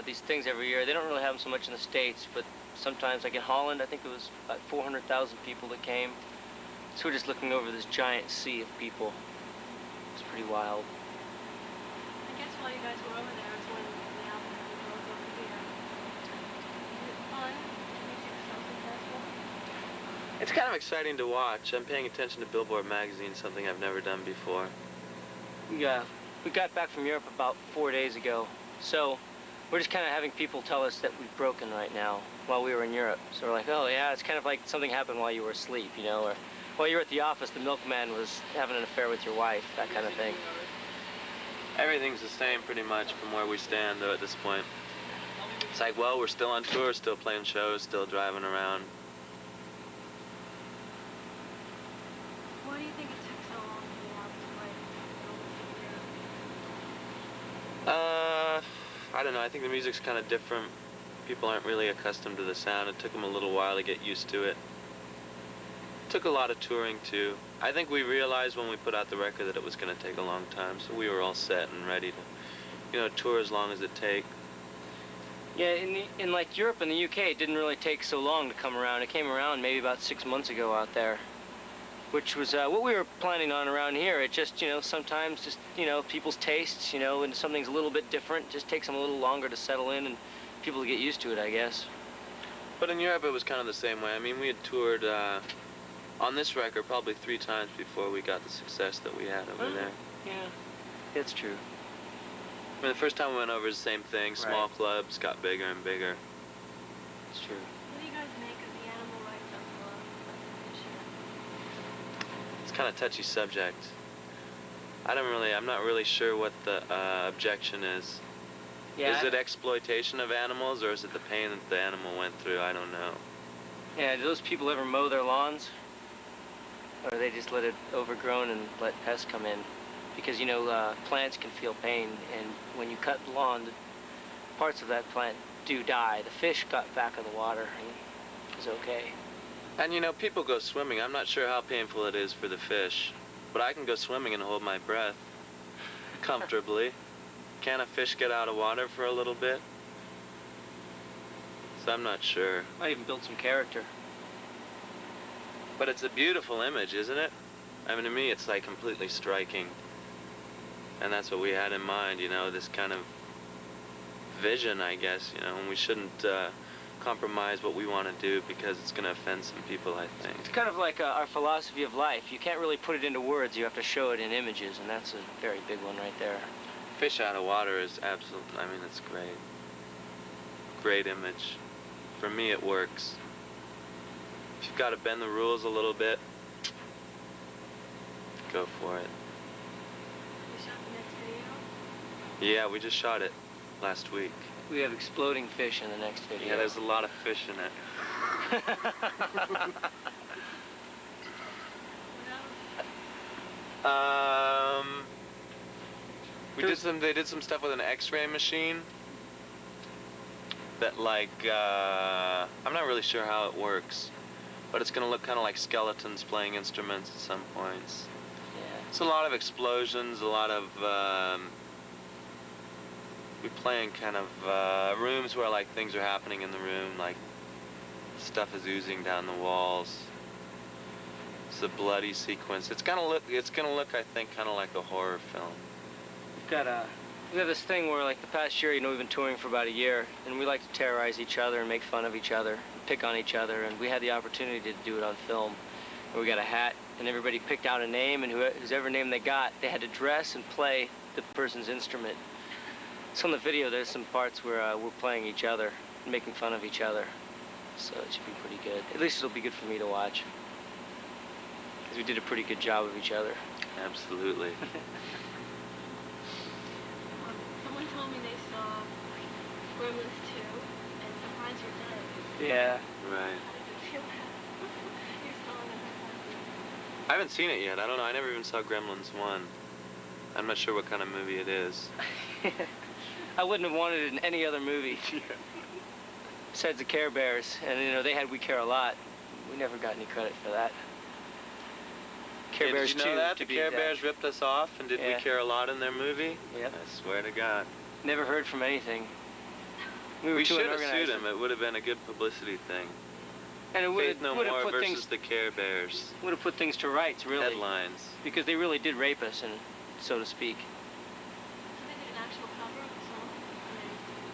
these things every year. They don't really have them so much in the States, but sometimes, like in Holland, I think it was about 400,000 people that came. So we're just looking over this giant sea of people. It's pretty wild. I guess while you guys were over there is when the album broke over here. Is it fun? Music so successful? It's kind of exciting to watch. I'm paying attention to Billboard magazine, something I've never done before. We got back from Europe about 4 days ago. So we're just kind of having people tell us that we've broken right now while we were in Europe. So we're like, oh yeah, it's kind of like something happened while you were asleep, you know, or while you were at the office, the milkman was having an affair with your wife, that kind of thing. Everything's the same pretty much from where we stand, though, at this point. It's like, well, we're still on tour, still playing shows, still driving around. Why do you think it took so long for the album to write? I don't know. I think the music's kind of different. People aren't really accustomed to the sound. It took them a little while to get used to it. Took a lot of touring, too. I think we realized when we put out the record that it was going to take a long time, so we were all set and ready to, you know, tour as long as it take. Yeah, in like Europe and the UK, it didn't really take so long to come around. It came around maybe about 6 months ago out there, which was what we were planning on around here. It just, you know, sometimes just, you know, people's tastes, you know, and something's a little bit different, just takes them a little longer to settle in and people to get used to it, I guess. But in Europe, it was kind of the same way. I mean, we had toured on this record probably 3 times before we got the success that we had over there. Yeah, that's true. I mean, the first time we went over, the same thing. Small clubs got bigger and bigger. It's true. What do you guys make of the animal rights of the issue? It's kind of a touchy subject. I'm not really sure what the objection is. Yeah. Is it exploitation of animals, or is it the pain that the animal went through? I don't know. Yeah, do those people ever mow their lawns? Or do they just let it overgrown and let pests come in? Because, you know, plants can feel pain, and when you cut the lawn, parts of that plant do die. The fish got back in the water and it was okay. And, you know, people go swimming. I'm not sure how painful it is for the fish, but I can go swimming and hold my breath comfortably. Can a fish get out of water for a little bit? So I'm not sure. Might even build some character. But it's a beautiful image, isn't it? I mean, to me, it's like completely striking. And that's what we had in mind, you know, this kind of vision, I guess, you know, and we shouldn't compromise what we want to do because it's going to offend some people, I think. It's kind of like our philosophy of life. You can't really put it into words. You have to show it in images, and that's a very big one right there. Fish out of water is absolute, I mean, it's great. Great image. For me, it works. If you've got to bend the rules a little bit, go for it. You shot the next video? Yeah, we just shot it last week. We have exploding fish in the next video. Yeah, there's a lot of fish in it. They did some stuff with an X-ray machine that, like, I'm not really sure how it works, but it's gonna look kind of like skeletons playing instruments at some points. Yeah. It's a lot of explosions, a lot of, we play in kind of rooms where, like, things are happening in the room, like stuff is oozing down the walls. It's a bloody sequence. It's gonna look, I think, kind of like a horror film. We have this thing where, like, the past year, you know, we've been touring for about a year, and we like to terrorize each other and make fun of each other, pick on each other, and we had the opportunity to do it on film. And we got a hat, and everybody picked out a name, and whoever name they got, they had to dress and play the person's instrument. So in the video, there's some parts where we're playing each other, making fun of each other. So it should be pretty good. At least it'll be good for me to watch. Because we did a pretty good job of each other. Absolutely. Someone told me they saw Gremlins 2 and Surprise You're Dead. Yeah. Right. How did you feel that? You're still in the I haven't seen it yet. I don't know. I never even saw Gremlins 1. I'm not sure what kind of movie it is. I wouldn't have wanted it in any other movie. Besides the Care Bears. And, you know, they had We Care a Lot. We never got any credit for that. Care Bears did you know that? The be Care exact. Bears ripped us off and did We Care a Lot in their movie? Yep. I swear to God. Never heard from anything. We were We too should have unorganized. sued him. It would have been a good publicity thing. And it would Faith No have More put versus things the Care Bears. would have put things to rights, really, Headlines. because they really did rape us, and so to speak. So they did an actual cover of the song?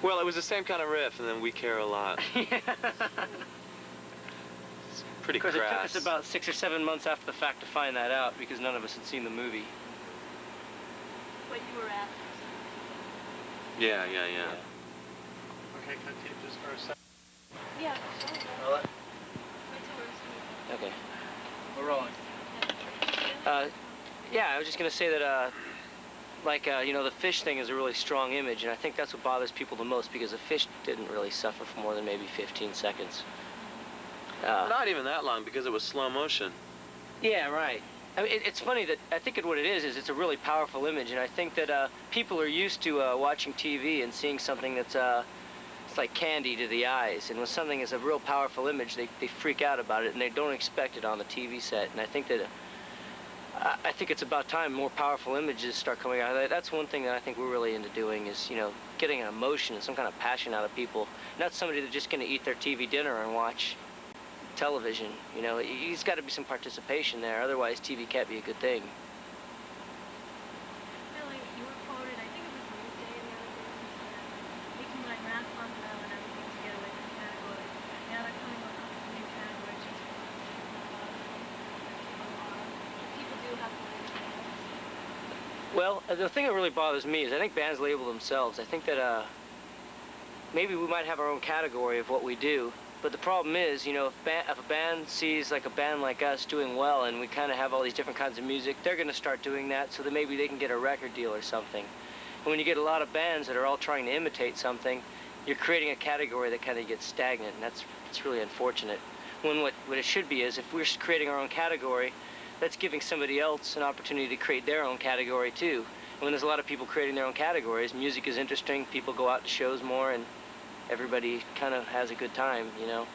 Well, it was the same kind of riff, and then We Care a Lot. It's pretty Of course, it took crass. us about 6 or 7 months after the fact to find that out, because none of us had seen the movie. What you were at? Yeah. Okay, can I take this for a second? Yeah, sure. Roll it. Wait till we're Okay. We're rolling. Yeah, I was just gonna say that, you know, the fish thing is a really strong image, and I think that's what bothers people the most, because the fish didn't really suffer for more than maybe 15 seconds. Not even that long, because it was slow motion. Yeah, right. I mean, it's funny that I think what it is it's a really powerful image, and I think that people are used to watching TV and seeing something that's it's like candy to the eyes, and when something is a real powerful image, they freak out about it, and they don't expect it on the TV set. And I think that I think it's about time more powerful images start coming out. That's one thing that I think we're really into doing is, you know, getting an emotion and some kind of passion out of people, not somebody that's just going to eat their TV dinner and watch television. You know, there's got to be some participation there, otherwise TV can't be a good thing. Billy, you were quoted, I think it was Newsday the other day, making like rap punk now and everything to get away from categories. Now they're coming up with new categories just for people do have to learn things. Well, the thing that really bothers me is I think bands label themselves. I think that maybe we might have our own category of what we do, but the problem is, you know, if a band sees like a band like us doing well and we kind of have all these different kinds of music, they're going to start doing that so that maybe they can get a record deal or something. And when you get a lot of bands that are all trying to imitate something, you're creating a category that kind of gets stagnant, and that's really unfortunate. When what it should be is, if we're creating our own category, that's giving somebody else an opportunity to create their own category too. And when there's a lot of people creating their own categories, music is interesting, people go out to shows more, and everybody kind of has a good time, you know?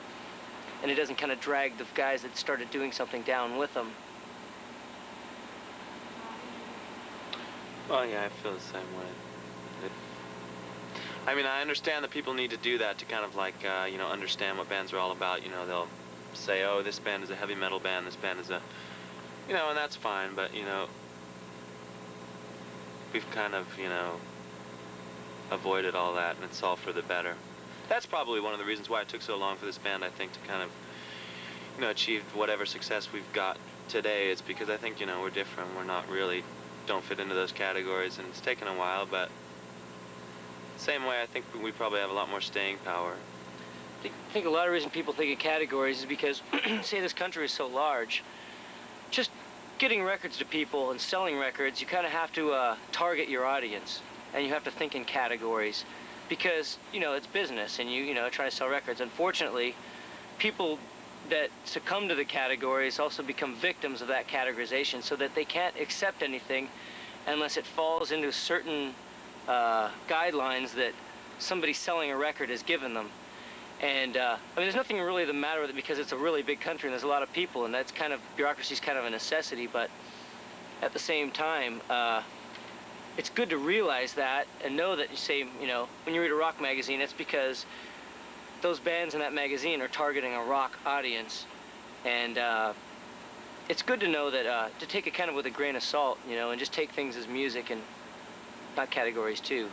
And it doesn't kind of drag the guys that started doing something down with them. Oh yeah, I feel the same way. I mean, I understand that people need to do that to kind of like, you know, understand what bands are all about. You know, they'll say, oh, this band is a heavy metal band, this band is a, you know, and that's fine, but, you know, we've kind of, you know, avoided all that, and it's all for the better. That's probably one of the reasons why it took so long for this band, I think, to kind of, you know, achieve whatever success we've got today. It's because I think, you know, we're different. We're not really, don't fit into those categories, and it's taken a while, but same way, I think we probably have a lot more staying power. I think a lot of reason people think of categories is because, say this country is so large, just getting records to people and selling records, you kind of have to target your audience, and you have to think in categories, because, you know, it's business, and you know, try to sell records. Unfortunately, people that succumb to the categories also become victims of that categorization, so that they can't accept anything unless it falls into certain guidelines that somebody selling a record has given them. And I mean, there's nothing really the matter with it, because it's a really big country and there's a lot of people, and that's kind of, bureaucracy's kind of a necessity, but at the same time, it's good to realize that and know that, you say, you know, when you read a rock magazine, it's because those bands in that magazine are targeting a rock audience. And it's good to know that, to take it kind of with a grain of salt, you know, and just take things as music and not categories too.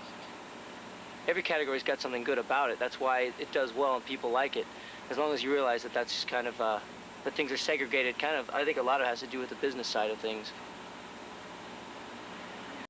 Every category's got something good about it. That's why it does well and people like it. As long as you realize that that's kind of, that things are segregated, kind of, I think a lot of it has to do with the business side of things.